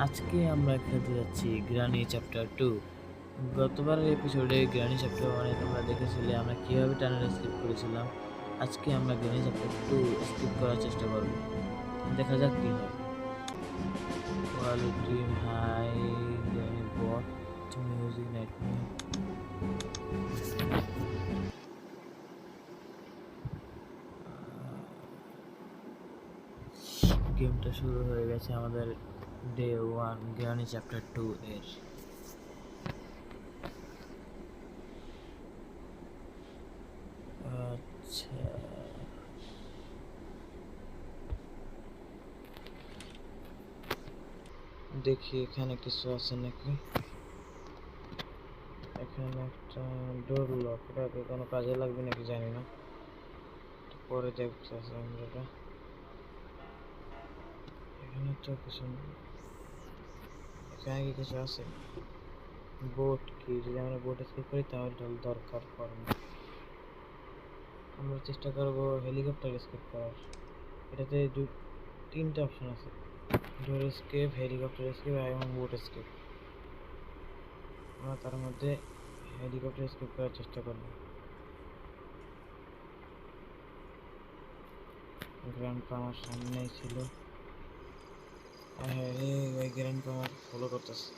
আজকে আমরা খেলতে যাচ্ছি গ্রানি চ্যাপ্টার 2। গতবারের এপিসোডে গ্রানি চ্যাপ্টার 1 তোমরা দেখেছিলে আমরা কিভাবে টানেল স্কিপ করেছিলাম। আজকে আমরা গ্রানি চ্যাপ্টার 2 স্কিপ করার চেষ্টা করব, দেখা যাক কি হয়। কোয়ালিটি হাই, গ্রানি বট, মিউজিক নাইটমেয়ার। গেমটা শুরু হয়ে গেছে আমাদের ডে 1 গ্রানি চ্যাপ্টার 2 এর। আচ্ছা, দেখি এখানে কিছু আছে নাকি। এখানে একটা ডোর লক, এটা কোনো কাজে লাগবে নাকি জানি না, পরে দেখতেছি আমরা এটা। এখানে তো কিছু, এখানে কি কিছু আছে? বোট কি, যদি আমরা বোট স্কিপ করি তাহলে দরকার পড়ে না। আমরা চেষ্টা করবো হেলিকপ্টার স্কিপ করার। এটাতে তিনটা অপশন আছে, ডোর স্কেপ, হেলিকপ্টার স্কেপ এবং বোট স্কেপ। আমরা তার মধ্যে হেলিকপ্টার স্কেপ করার চেষ্টা করব। গ্র্যান্ডপা আমার সামনেই ছিল। হ্যাঁ রে, ওই গ্র্যান্ডপা আমার ফলো করতেছে,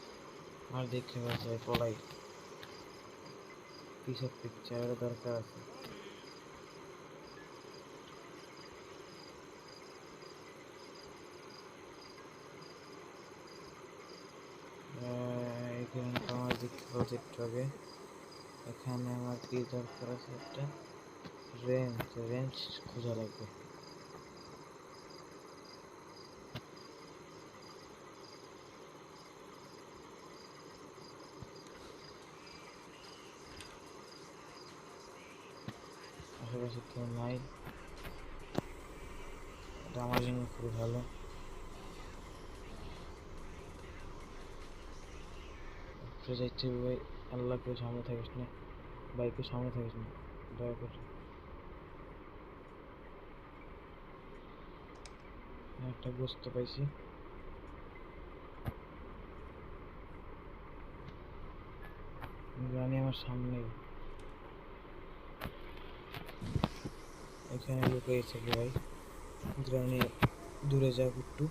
আমার দেখে বাসায় পলাই। পিসের পিকচারের দরকার আছে। এই গ্র্যান্ডপা আমার দেখে বলছে একটু আগে। এখানে আমার কি দরকার আছে, একটা রেঞ্জ খোঁজা লাগবে। আশেপাশে কেউ নাই, এটা আমার জন্য খুব ভালো। যাইতে ভাই, আল্লাহ কেউ সামনে থাকিস না ভাই, কেউ সামনে থাকিস না দয়া করে। একটা বুঝতে পাইছি, জানি আমার সামনেই। এখানে লুকিয়েছে কি ভাই? গ্রানি দূরে যাক একটু।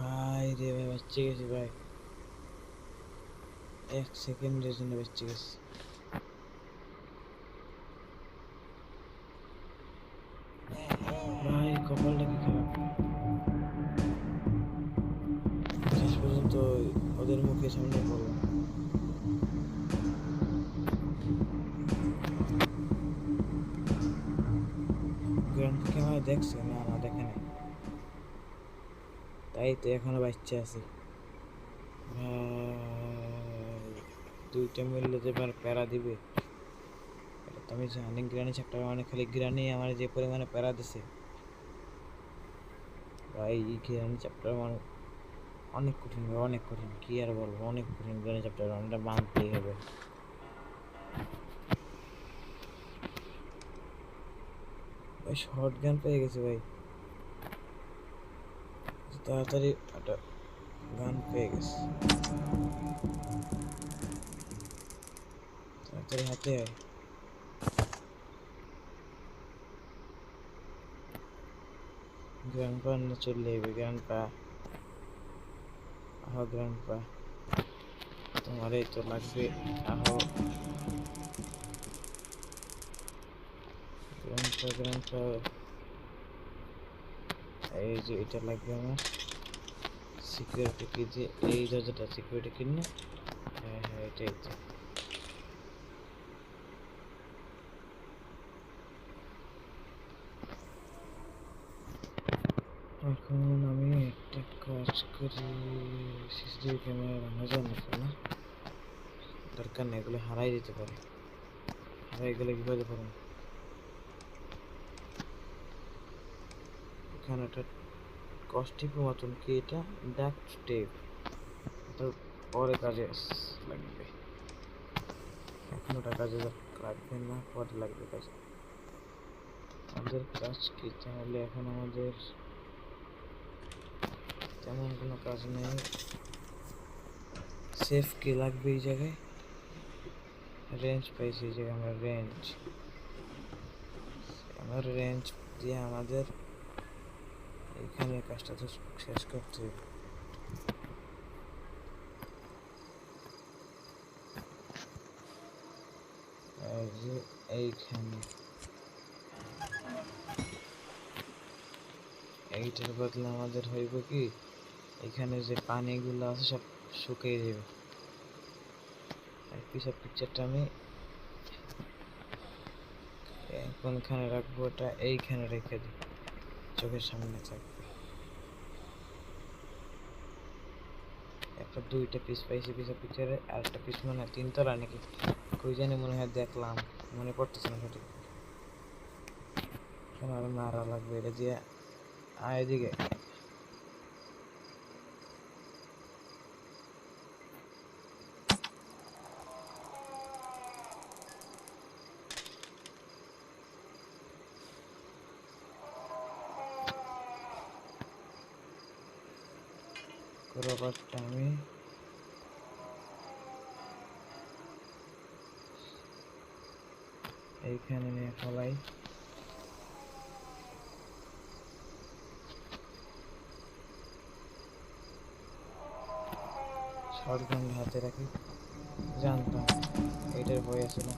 ভাই রে ভাই, বাচ্চা গেছি ভাই, 1 সেকেন্ডের জন্য বাচ্চা গেছি। ভাই কপালটা কি খারাপ, শেষ পর্যন্ত ওদের মুখে সামনে পড়লাম। গ্রান্ডকে আমার দেখছে? না না, দেখে নাই, তাই তো এখনো বাচ্চা আছে। ভাই দুইটা মিললে যে প্যারা দিবে এটা তো আমি জানি। গ্রানি চ্যাপ্টার মানে খালি গ্রানি আমার যে পরিমাণে প্যারা দিছে ভাই, এই গ্রানি চ্যাপ্টার মানে অনেক কঠিন ভাই, অনেক কঠিন, কি আর বলবো, অনেক কঠিন। গ্রানি চ্যাপ্টার ওয়ানটা মানতেই হবে। ভাই শর্ট গান পেয়ে গেছে ভাই, তাড়াতাড়ি একটা গান পেয়ে গেছে, তাড়াতাড়ি হাতে আয়। গ্র্যান্ডপা না চললে হবে, গ্র্যান্ডপা আহ, গ্র্যান্ডপা তোমার এই তো লাগবে, আহো গ্র্যান্ডপা গ্র্যান্ডপা। এই যে এটা লাগবে আমার সিকিউরিটি কি, যে এই দরজাটা সিকিউরিটি কি না? হ্যাঁ হ্যাঁ, এটাই তো। এখন আমি একটা কাজ করি, সিসিটিভি ক্যামেরা রাখা যায় না, দরকার নেই, এগুলো হারাই দিতে পারে, হারাই গেলে বিপদে পড়ুন। এখানে একটা কস্টিপের মতন কি, এটা ডাক্ট টেপ, এটা পরে কাজে লাগবে, এখন ওটা কাজে লাগবে না, পরে লাগবে কাজে। আমাদের কাজ কি তাহলে? এখন আমাদের তেমন কোনো কাজ নেই। সেফ কি লাগবে এই জায়গায়? রেঞ্জ পাইছি এই জায়গায় আমরা রেঞ্জ দিয়ে আমাদের এইখানে কাজটা তো শেষ করতে হবে। এই যে এইখানে এইটার বদলে আমাদের হইব কি, এখানে যে পানিগুলো আছে সব শুকিয়ে যাবে। আর পিছার পিকচারটা আমি কোনখানে রাখবো? ওটা এইখানে রেখে দিই, চোখের সামনে থাকবে। একটা দুইটা পিস পাইছি পিছার পিকচারে, আর একটা পিস মনে হয় তিনতলা নাকি কই জানি, মনে হয় দেখলাম, মনে পড়তেছে না সঠিক। কেন আর মারা লাগবে এটা দিয়ে? এদিকে রবারটা আমি এইখানে নিয়ে ফেলাই। শটগান হাতে রাখি, জানতাম এইটার ভয় আছে না,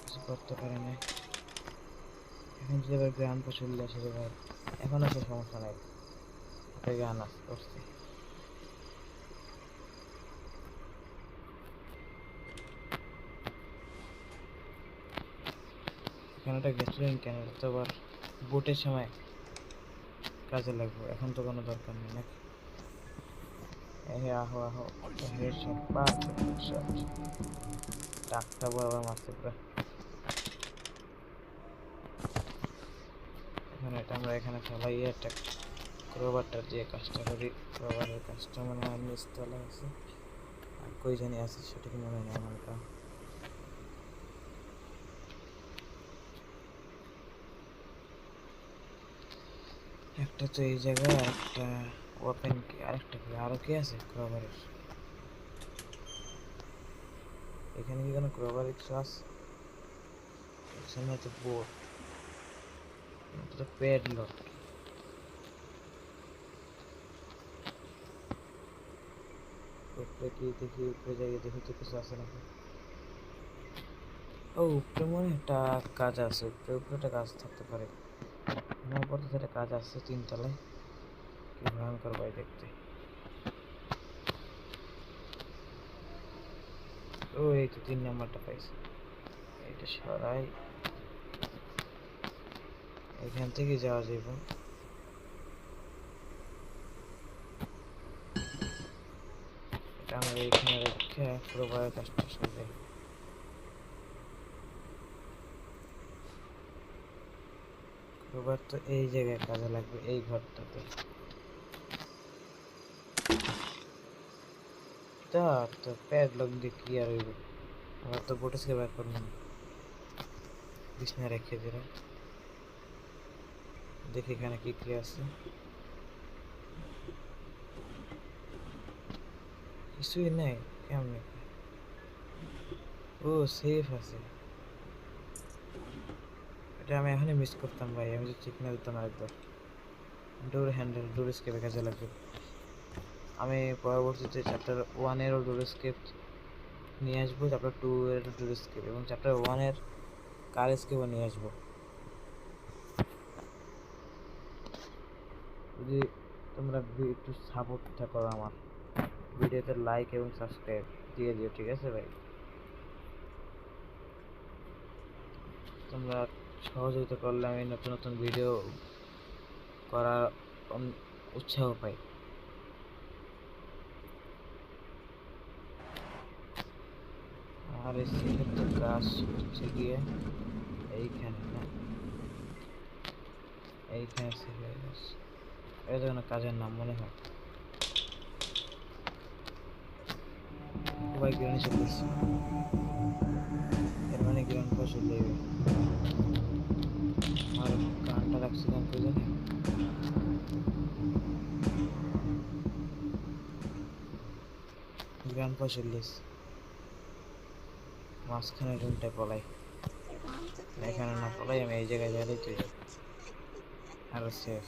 কিছু করতে পারে না। এখন যদি আবার গ্রাম চলে আসে রে ভাই, এখন আছে সমস্যা নাই, হাতে গান করছি। এখানে একটা গ্যাসোলিন কেন, তো আবার বোটের সময় কাজে লাগবে, এখন তো কোনো দরকার নেই নাকি? আহো আহো, হেডশট, পারফেক্ট হেডশট, টাকটা বরাবর মারতে পুরো। এখন এটা আমরা এখানে ফেলাই, একটা ক্রোবারটা দিয়ে কাজটা করি। ক্রোবারের কাজটা মনে হয় নিচতলা আছে, আর কই জানি আছে সঠিক মনে নেই আমার। একটা তো এই জায়গায়, একটা ওপেন কি, আরেকটা কি, আরো কি আছে ক্রোবারের? এখানে কি কোনো ক্রোবারের কিছু আছে? এখানে তো বোর্ড, এটা প্যাডলক। উপরে কি দেখি, উপরে যাই দেখি তো কিছু আছে নাকি। ও উপরে মনে হয় একটা কাজ আছে, উপরে উপরে একটা কাজ থাকতে পারে। আমার পর তো একটা কাজ আছে তিনতলায়, কি ভয়ঙ্কর ভাই দেখতে। ও এই তো 3 নাম্বারটা পাইছি, এটা সরাই, এখান থেকে যাওয়া যাইব। এটা আমরা এইখানে রেখে পুরোপুরি কাজটা সাজাই। ক্রোবার তো এই জায়গায় কাজে লাগবে, এই ঘরটাতে। তো প্যাডলক দিয়ে কি আর হইব? আবার তো বোটেসকে ব্যাক করবো না, বিছনা রেখে দিলাম। দেখি এখানে কি কি আছে, কিছুই নাই। কেমনে? ও সেফ আছে, এটা আমি এখনই মিস করতাম ভাই, আমি যদি ঠিক না দিতাম আরেকবার। ডোর হ্যান্ডেল, ডোর স্কেপে কাজে লাগবে। আমি পরবর্তীতে চ্যাপ্টার 1-এরও ডোর স্কেপ নিয়ে আসবো, চ্যাপ্টার 2-এর ডোর স্কেপ, এবং চ্যাপ্টার 1-এর কার স্কেপও নিয়ে আসবো। যদি তোমরা একটু সাপোর্টটা করো আমার ভিডিওতে, লাইক এবং সাবস্ক্রাইব দিয়ে দিও, ঠিক আছে ভাই? তোমরা সহযোগিতা করলে আমি নতুন নতুন ভিডিও করার উৎসাহ পাই। আর এই সেক্ষেত্রে কাজ হচ্ছে গিয়ে এইখানে না, এইখানে হয়ে গেছে। এটা কোনো কাজের নাম মনে হয়। সবাই গ্রানে চলে এসেছে, এর মানে গ্রান পাশে দেবে। রাখছিলাম তো জানি গ্র্যান্ড পয়সল্লিশ মাঝখানে রুমটায় পলাই এখানে না পলাই আমি এই জায়গায় যাই তুই আরো সেফ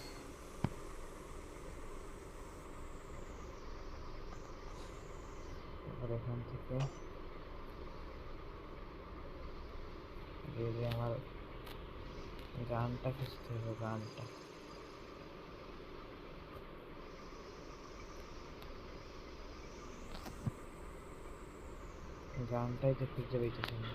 এবার এখান থেকে আমার গানটা খুঁজতে হবে গানটাই তো খুঁজতে পাইতেছি না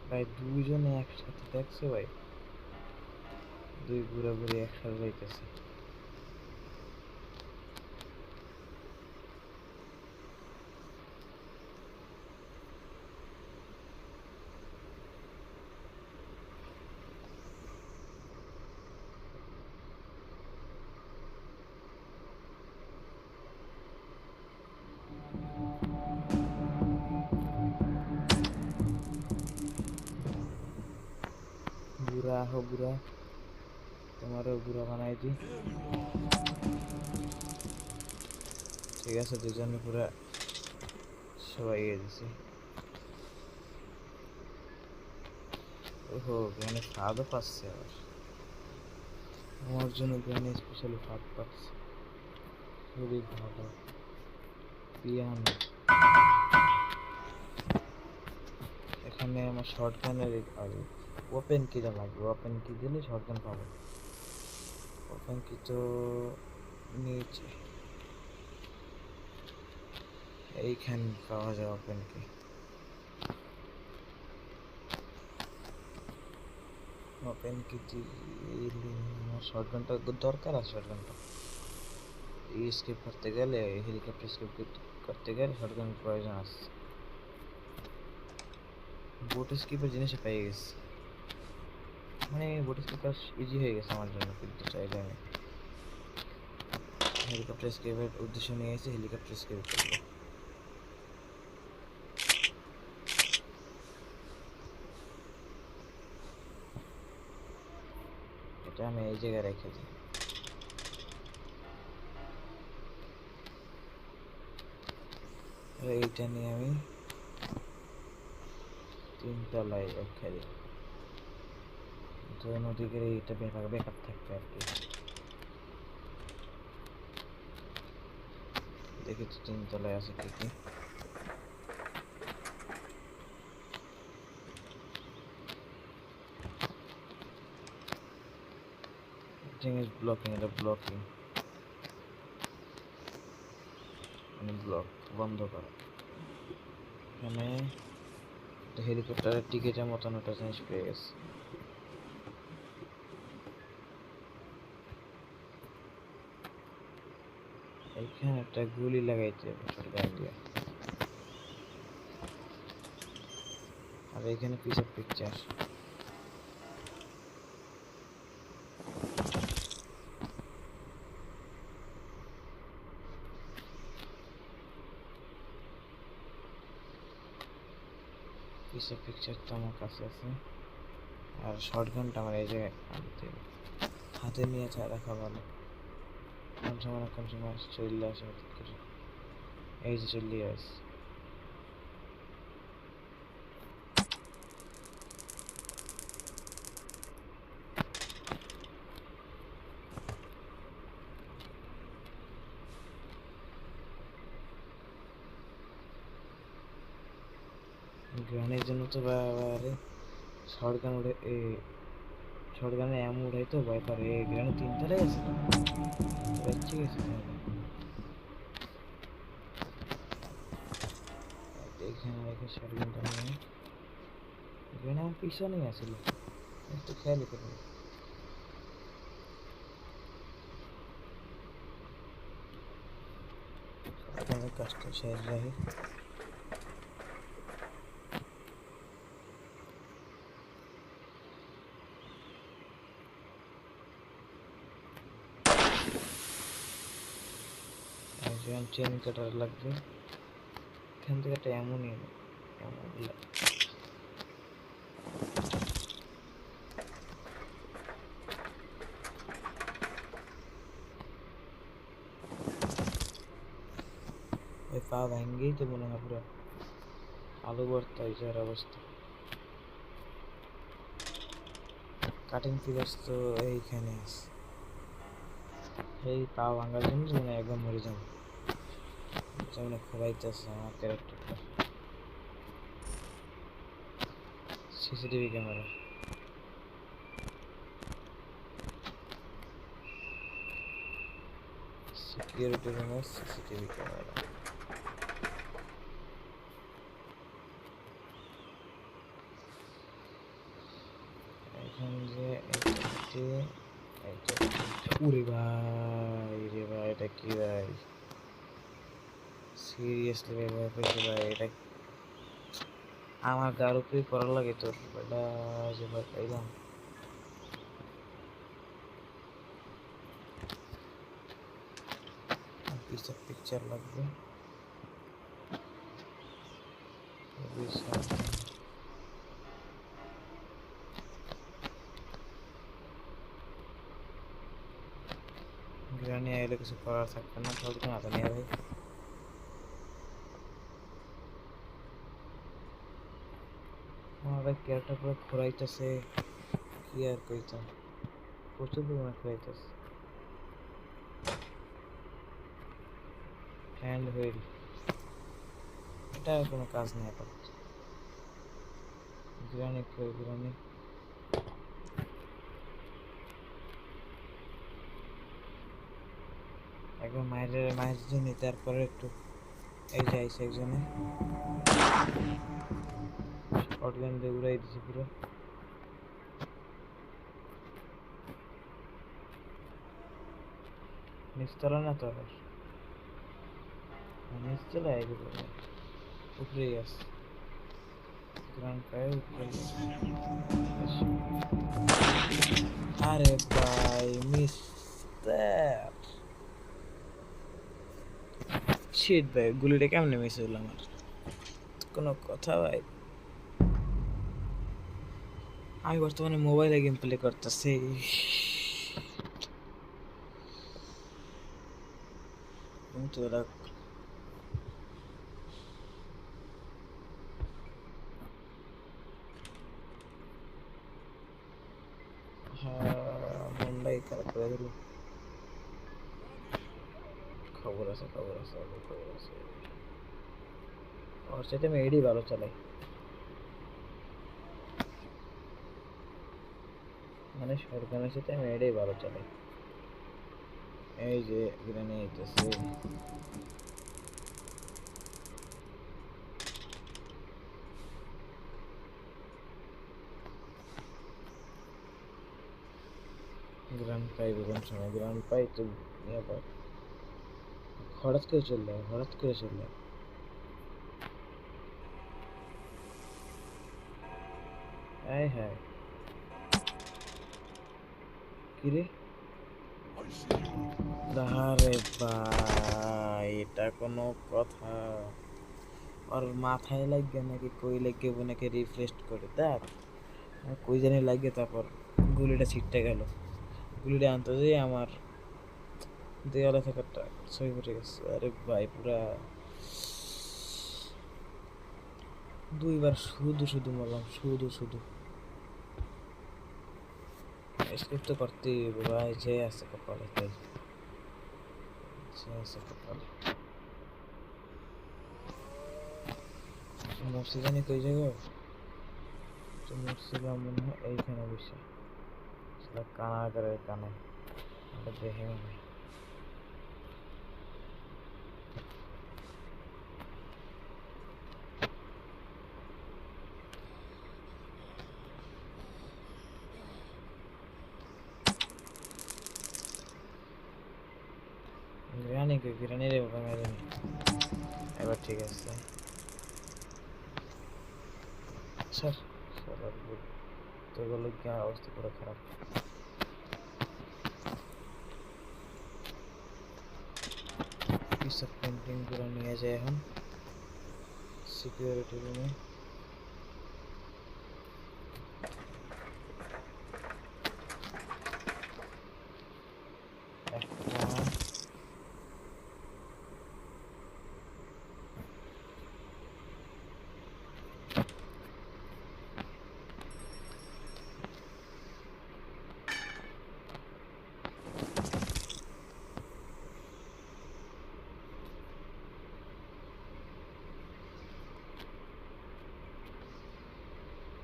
ভাই দুইজনে একসাথে দেখছো ভাই দুই ঘুরাঘুরি একসাথে যাইতেছে বুড়া হো বুড়া তোমারও বুড়া বানাই দি ঠিক আছে দুজনে পুরা সবাই দিছে ওহো গ্রানে ফাঁদও পাচ্ছে আবার আমার জন্য গ্রানে স্পেশালি ফাঁদ পাচ্ছে খুবই ভালো পিয়ানো এখানে আমার শর্ট গানের ওপেন কিটা লাগবে ওপেন কি দিলে শর্ট গান পাবো ওপেন কি তো নিচে এইখানে পাওয়া যায় ওপেন কি ওপেন কি আমার শর্ট গানটা দরকার আছে শর্ট গানটা এই স্কিপ করতে গেলে হেলিকপ্টার স্কিপ করতে গেলে শর্ট গান প্রয়োজন আছে বোট স্কিপের জিনিসটা পেয়ে গেছি মানে বোট স্কিপার ইজি হয়ে গেছে আমার জন্য কিন্তু চাইলে আমি হেলিকপ্টার স্কিপের উদ্দেশ্য নিয়ে এসে হেলিকপ্টার স্কিপ করবো এটা আমি এই জায়গায় রেখে দিই এইটা নিয়ে আমি তিনতলায় রেখে দিই নদীকে এইটা বেকার থাকবে আর কি দেখি তো তিনতলায় আছে কি কি is blocking এটা ব্লকিং মানে ব্লক বন্ধ করা এখানে হেলিকপ্টারের টিকিটের মতন একটা জিনিস পেয়ে গেছে এইখানে একটা গুলি লাগাইতে হবে শটগান দিয়ে আর এইখানে piece of picture piece of picture তো আমার কাছে আছে আর শটগানটা আমার এই জায়গায় আনতে হাতে নিয়ে রাখা ভালো কোন সময় চলে আসে এই যে চলে আসে গ্রানের জন্য তো বাবারে শটগান উড়ে শটগানে এম উড়াই তো ভয় করে গ্রানে তিনতলায় আছে ঠিক আছে এখানে রেখে শটগানটা নিয়ে গ্রানে আমার পিছনেই আছিল একটু খেয়ালই করবো কাজটা শেষ রাখি যেমন চেন কাটার লাগবে, এখান থেকে একটা এমনই এমন ওই পা ভেঙ্গেই তো মনে হয় পুরো আলু ভর্তা হয়ে যাওয়ার অবস্থা। কাটিং ফিগার্স তো এইখানে আছে, এই পা ভাঙার জন্য মানে একদম মরে যাবো, যেমন খোবাইতেছে আমার ক্যারেক্টারটা। সিসিটিভি ক্যামেরা, সিকিউরিটি রুমের সিসিটিভি ক্যামেরা। এখন যে উরে ভাই রে ভাই, এটা কি ভাই, সিরিয়াসলি ভাই ভয় পেয়েছি ভাই। এটা আমার গার উপরেই করার লাগে তোর বেটা, যে ভয় পাইলাম। পিকচার পিকচার লাগবে, গ্রানি আইলে কিছু করার থাকবে না, তাহলে তো হাতে নিয়ে ভাই। আমাদের ক্যারেক্টার পুরো খোরাইতেছে, কি আর কইতাম, প্রচুর পরিমাণে খোরাইতেছে। হ্যান্ড হুইল, এটা কোনো কাজ নেই আপাতত। গ্রানি কই গ্রানি, একবার মায়ের জন্য, তারপরে একটু এই যে আইসে একজনে শর্টগান দিয়ে উড়াই দিছে পুরো। নিচতলা না তো, আবার নিচতলা এগুলো উপরেই আছে, গ্রাউন্ড পায়ে উপরে। আরে ভাই মিস দ্যাট শিট ভাই, গুলিটা কেমনে মিস হইল আমার, কোনো কথা ভাই। আমি বর্তমানে মোবাইলে গেম প্লে করতেছি, মনটাই খারাপ করে দিল। খবর আছে খবর আছে খবর আছে, ওর সাথে আমি এডি ভালো চালাই, মানে সরকারের সাথে আমি এটাই ভালো চালাই। এই যে গ্রানি আইতেছে, গ্রান পাইবে কোন সময়, গ্রান পাই তো আবার হঠাৎ করে চললে, হঠাৎ করে চললে। আয় হায়, কিরে আরে ভাই, এটা কোনো কথা, আর মাথায় লাগবে নাকি কই লাগবে নাকি রিফ্রেশ করে দেখ, কই জানি লাগে, তারপর গুলিটা ছিটতে গেল, গুলিটা আনতে যেয়ে আমার দেওয়ালে থাকাটা ছবি ফুটে গেছে। আরে ভাই পুরা দুইবার শুধু শুধু মরলাম, শুধু শুধু। স্কিপ তো করতেই হবে ভাই, যে আছে কপালে তাই, যে আছে কপালে। মরছি জানি কই জায়গায়, মরছিলাম মনে হয় এইখানে বসে, সেটা কানাগারের কানে, দেখে মনে হয়। গ্রানি কই, গ্রানি রে বাবা মেরেনি, এবার ঠিক আছে। স্যার স্যার তো গেল, কি অবস্থা পুরো খারাপ। পিস অফ পেন্টিংগুলো নিয়ে যায় এখন সিকিউরিটি রুমে।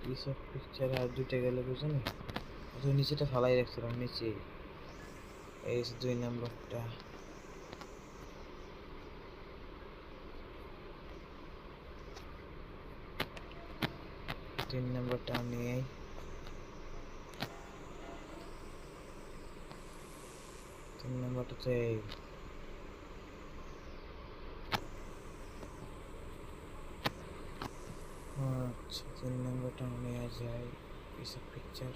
পিস অফ পিকচার আর দুইটা গেল বুঝলি, তো নিচেটা ফালাই রাখছিলাম নিচে। এই 2 নম্বরটা, 3 নম্বরটা নিয়ে 3 নম্বরটা তো এই আচ্ছা 3 নম্বরটা নিয়ে যায় পিস অফ পিকচার।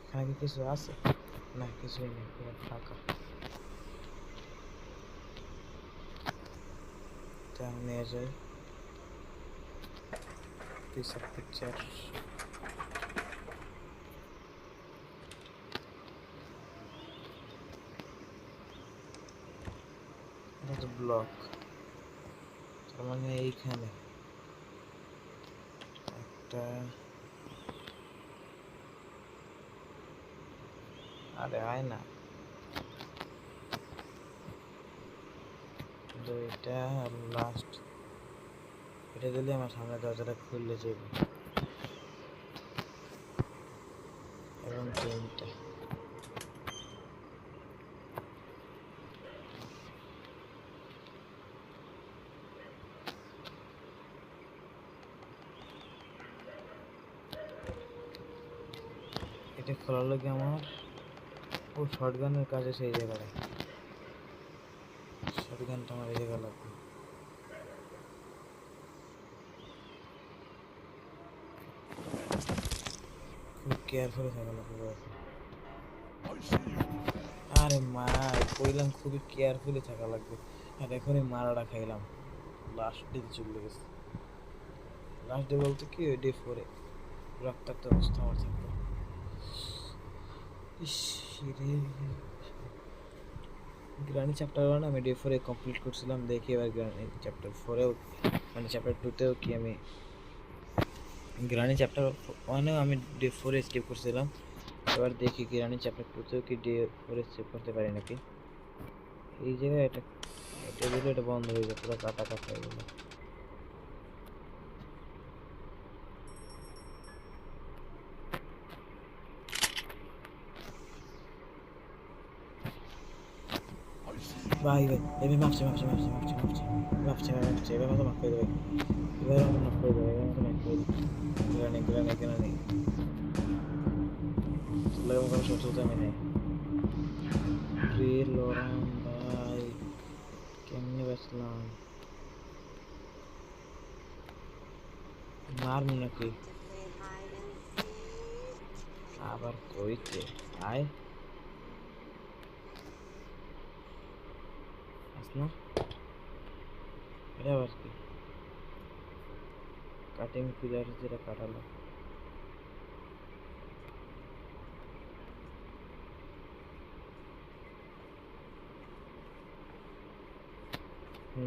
এখানে কিছু আছে না? কিছুই নেই, পুরো ফাঁকা। নিয়ে যাই পিস অফ পিকচার। এটা তো ব্লক, তার মানে এইখানে একটা, আরে আয় না, এটা লাস্ট, এটা দিলে আমার সামনে দরজাটা খুললে যাবে। এবং 3টা এটা খোলার লগে আমার ও শটগানের কাজে সেই জায়গায়, শটগানটা আমার এই জায়গা লাগবে। খুব কেয়ারফুলি থাকা লাগবে। আরে মা, কইলাম খুবই কেয়ারফুলি থাকা লাগবে, আর এখনই মারাটা খাইলাম। লাস্ট ডে চলে গেছে, লাস্ট ডে বলতে কি ওই ডে 4-এ রক্তাক্ত অবস্থা আমার থাকতো। গ্রানি চ্যাপ্টার 1 আমি ডে 4-এ কমপ্লিট করছিলাম, দেখি এবার গ্রানি চ্যাপ্টার 4-এও মানে চ্যাপ্টার 2-তেও কি আমি গ্রানি চ্যাপ্টার 1-এও আমি ডে 4-এ স্কিপ করছিলাম, এবার দেখি গ্রানি চ্যাপ্টার 2-তেও কি ডে 4-এ স্কিপ করতে পারি নাকি। এই জায়গায় এটা দিলে এটা বন্ধ হয়ে যায়, পুরো কাটা কাটা হয়ে গেল। ভাই ভাই এবার মাপছে এবার মতো মাফ করে দেবে, এবার মতো মাফ করে দেবে, এবার মতো মাফ করে দেবে। গ্রানে কোনো শত্রুতা আমি নেই। লড়ান ভাই কেমনে বাঁচলাম, মারবো নাকি আবার? কইতে আয় আসনা, এটা আবার কি কাটিং পিলার যেটা কাটালো?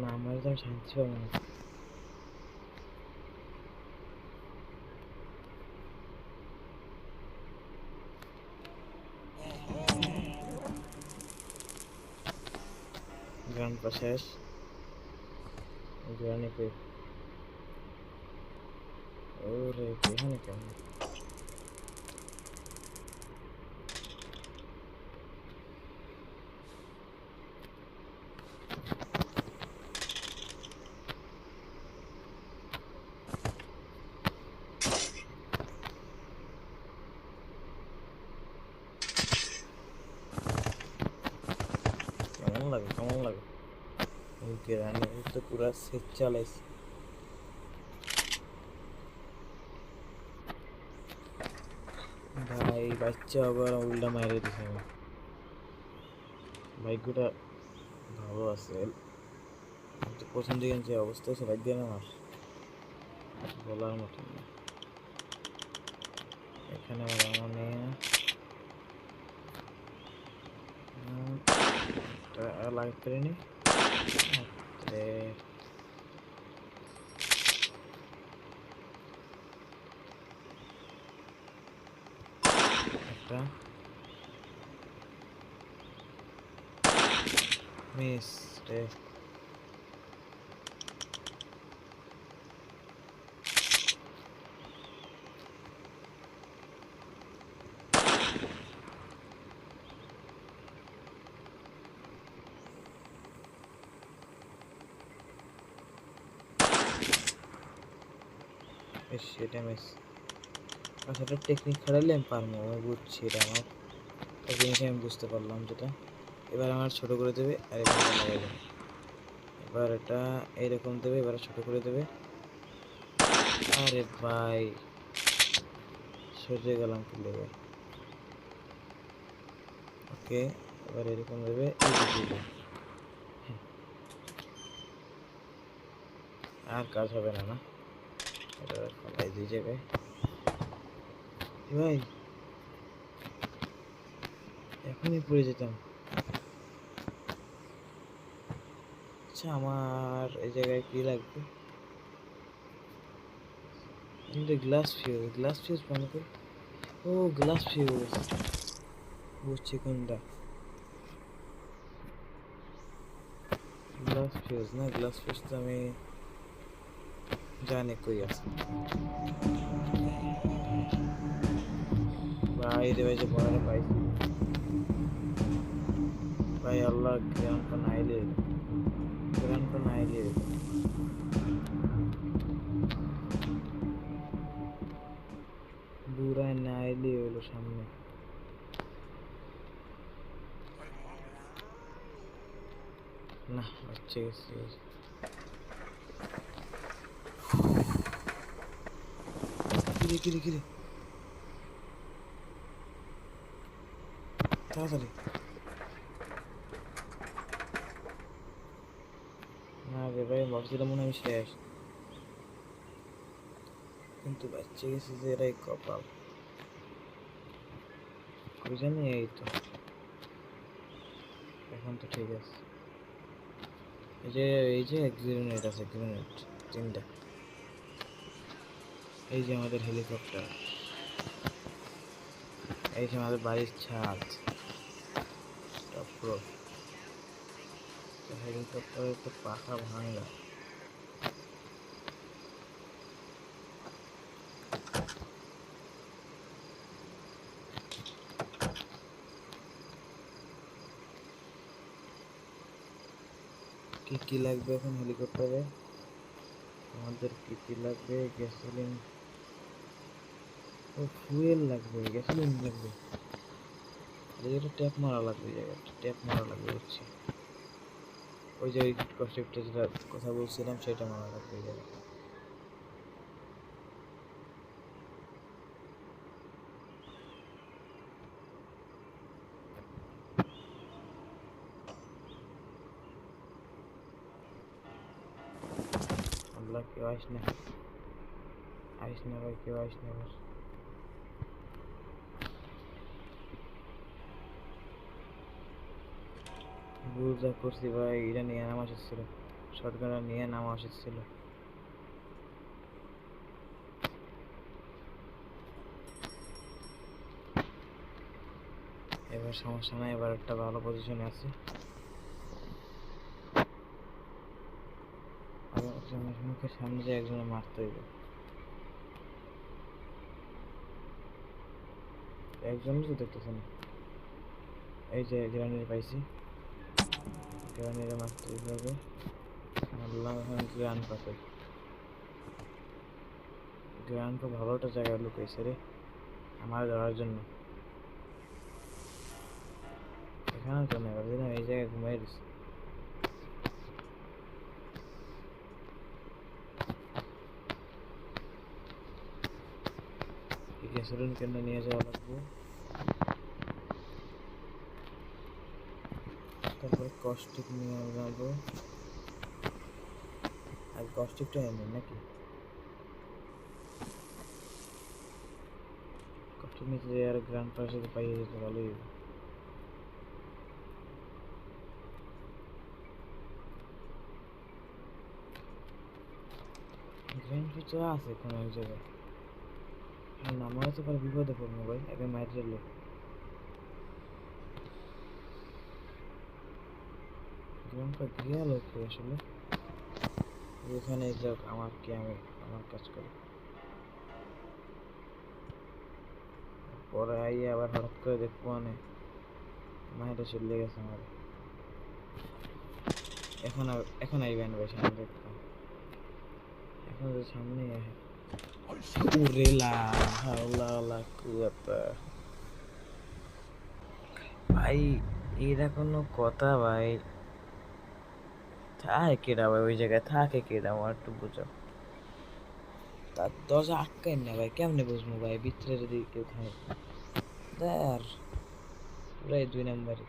না আমার তো শান্তি পাবো না। গান শেষ, গ্রানি কই? ওরে এখানে কেমন? লাগে কেমন লাগে ওই গ্রানে তো পুরা সেট চালাইছে ভাই বাচ্চা আবার উল্টা মাইরে দিছে আমি ভাগ্যটা ভালো আছে তো প্রথম দিকে যে অবস্থা হয়েছে ভাগ্য না আমার বলার মতন না এখানে আমার নেই না লাইট করিনি একটা মিস রে সেটা মিস আসলে টেকনিক খাটালে আমি পারবো আমি বুঝছি এটা আমার জিনিস আমি বুঝতে পারলাম যেটা এবার আমার ছোট করে দেবে আর এখানে লাগাই দেবে এবার এটা এইরকম দেবে এবার ছোট করে দেবে আরে ভাই সরে গেলাম কি দেবে ওকে এবার এরকম দেবে আর কাজ হবে না না এটা ফলাই দিয়ে যাবে ভাই এখনই পড়ে যেতাম আচ্ছা আমার এই জায়গায় কি লাগবে গ্লাস ফিউজ মানে কি ও গ্লাস ফিউজ বুঝছি কোনটা গ্লাস ফিউজ না গ্লাস ফিউজ তো আমি জানি কই আছে ভাই রে ভাই যে বড় পাইছি भाई अल्लाह ज्ञान को नाइले बुरा नाइले হলো সামনে না হচ্ছে কিরে তাড়াতাড়ি না রে ভাই ভাবছিলাম মনে হয় শেষ কিন্তু বাচ্চা গেছে যে এরাই কপাল কই জানি এই তো এখন তো ঠিক আছে এই যে গ্রেনেড আছে গ্রেনেড তিনটা এই যে আমাদের হেলিকপ্টার এই যে আমাদের বাড়ির ছাদ টপ ফ্লোর হেলিকপ্টারের তো পাখা ভাঙা কি লাগবে এখন হেলিকপ্টারে আমাদের কি লাগবে গ্যাসোলিন ও ফুয়েল লাগবে গ্যাসোলিন লাগবে এটা ট্যাপ মারা লাগবে জায়গাটা ট্যাপ মারা লাগবে হচ্ছে ওই যে কনসেপ্টটা যেটা কথা বলছিলাম সেটা মারা লাগবে জায়গাটা আল্লাহ কেউ আইস না ভাই কেউ আইস না এবার ভুল যা করছি ভাই এটা নিয়ে নাম আসছিল শর্টগানটা নিয়ে নাম আসছিল এবার সমস্যা নাই এবার একটা ভালো পজিশনে আছে মুখের সামনে যে একজনে মারতে হইবে একজনই তো দেখতেছেন এই যে গ্রানেড পাইছি গ্রানেডে মারতে হবে আল্লাহ এখন গ্রান পাবে গ্রান তো ভালো একটা জায়গায় লুকাইছে রে আমার ধরার জন্য এখানে তো নেই এই জায়গায় ঘুমাই দিচ্ছে গ্যাসোলিন কেন্দ্রে নিয়ে যাওয়া লাগবে। তারপরে কস্টিক নিয়ে যাবো। আর কস্টিকটা এনে নাকি কস্টিক নিতে যাই আর গ্র্যান্ড পার সাথে পাইয়ে যেতে ভালোই। গ্র্যান্ড ফিচার আছে কোনো এক জায়গায়, নামাও তো পরে বিপদে পড়বো ভাই, আগে মাইর রেলো। গ্র্যান্ড পার গেল কি আসলে ওখানে যাক, আমার কি আমি আমার কাজ করি। পরে আইয়ে আবার হঠাৎ করে দেখবো মানে মাইরে চলে গেছে আমার। এখন আইবেন ভাই সামনে দেখতাম, এখন তো সামনেই আসে। ওরে লা হাওলা লা কুয়াতা ভাই, এটা কোনো কথা ভাই? থাকে কেডা ভাই ওই জায়গায়, থাকে কেডা আমার একটু বুঝাও। তার দরজা আটকাই না ভাই, কেমনে বুঝবো ভাই ভিতরে যদি কেউ থাকে? আর পুরাই 2 নাম্বারই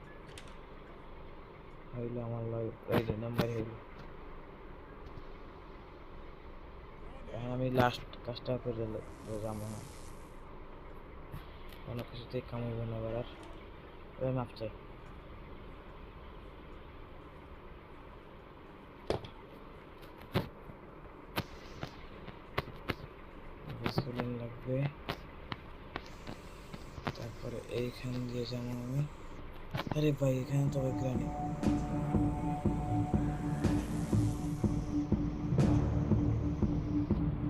হইলো আমার লগে, প্রায় 2 নাম্বারই হইলো। এখন আমি লাস্ট কাজটা করে যাবো না, কোনো কিছুতেই কামাইব না এবার আর। এবার মাপ চাই। গ্যাসোলিন লাগবে, তারপরে এইখান দিয়ে যাবো আমি। আরে ভাই এখানে তো ভাই গ্রানি,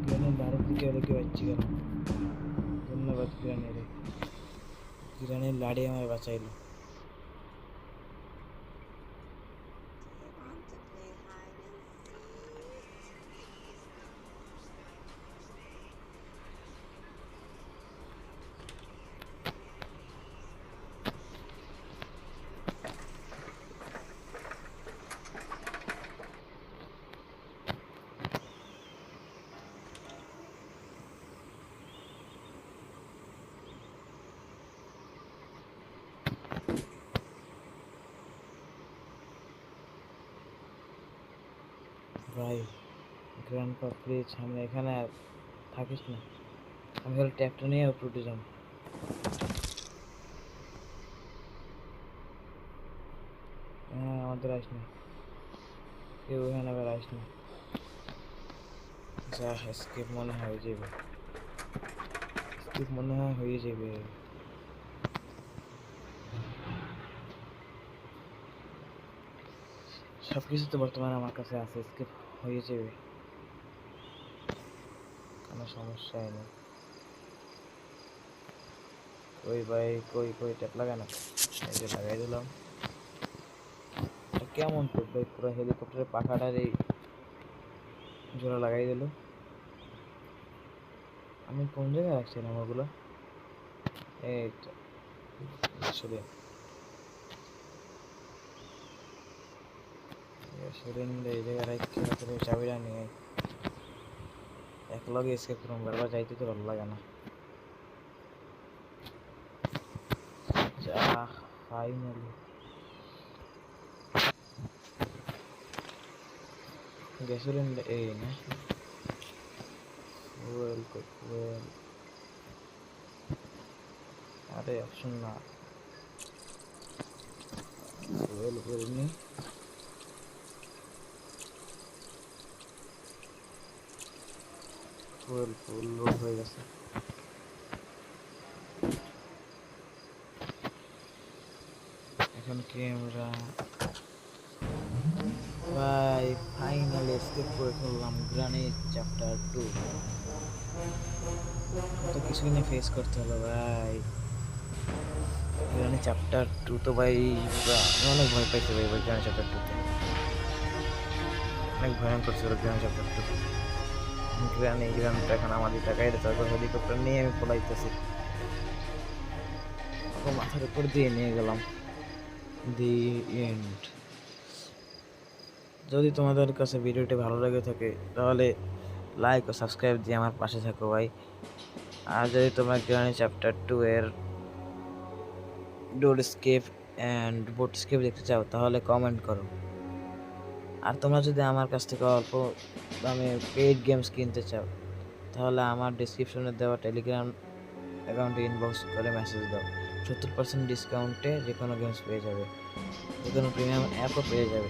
গ্রানি বাড়ির দিকে হলে কি বাচ্চি গেল। ধন্যবাদ গ্রানি রে, গ্রানির লাড়ি আমার বাঁচাইলো। ভাই গ্র্যান্ডপা প্লিজ সামনে এখানে আর থাকিস না, আমি হলে ট্যাপটা নিয়ে উঠে যাবো। হ্যাঁ আমাদের আইস না কেউ, এখানে আবার আইস না। যা স্কিপ মনে হয় হয়ে যাবে, স্কিপ মনে হয় হয়ে যাবে। সব কিছু তো বর্তমানে আমার কাছে আছে, স্কিপ হয়ে যাবে, কোনো সমস্যাই নেই। ওই ভাই কই কই ট্যাপ লাগায় না, এই যে লাগাই দিলাম। এটা কেমন ট্যাপ ভাই, পুরো হেলিকপ্টারের পাখাটার এই জোড়া লাগাই দিল। আমি কোন জায়গায় রাখছিলাম ওগুলো? এই তো আসলে সিলিন্ডার এই জায়গায় রাখছি, তারপরে চাবিটা নিয়ে এক লগে এসকেপ করুন, বারবার যাইতে তো ভালো লাগে না। যা ফাইনালি গ্যাসোলিন এই না ফুয়েল কই ফুয়েল, আরে অপশন না, ফুয়েল করিনি। ফুয়েল ফুল লোড হয়ে গেছে। এখন কি আমরা ভাই ফাইনালি এসকেপ করে ফেললাম গ্রানি চ্যাপ্টার 2। কত কিছু নিয়ে ফেস করতে হলো ভাই, গ্রানি চ্যাপ্টার 2 তো ভাই পুরা আমি অনেক ভয় পাইছি ভাই, গ্রানি চ্যাপ্টার 2 তে অনেক ভয়ঙ্কর ছিল গ্রানি চ্যাপ্টার 2। গ্রানিটা এখন আমাদের টাকায় রে, তারপর হেলিকপ্টার নিয়ে আমি পলাইতেছি, ওকে মাথার উপর দিয়ে নিয়ে গেলাম। The end. যদি তোমাদের কাছে ভিডিওটি ভালো লেগে থাকে তাহলে লাইক ও সাবস্ক্রাইব দিয়ে আমার পাশে থাকো ভাই। আর যদি তোমরা গ্রানি চ্যাপ্টার 2 এর door escape and boat escape দেখতে চাও তাহলে কমেন্ট করো। আর তোমরা যদি আমার কাছ থেকে অল্প দামে পেইড গেমস কিনতে চাও তাহলে আমার ডিসক্রিপশনে দেওয়া টেলিগ্রাম অ্যাকাউন্টে ইনবক্স করে মেসেজ দাও। 70% ডিসকাউন্টে যে কোনো গেমস পেয়ে যাবে, যে কোনো প্রিমিয়াম অ্যাপও পেয়ে যাবে।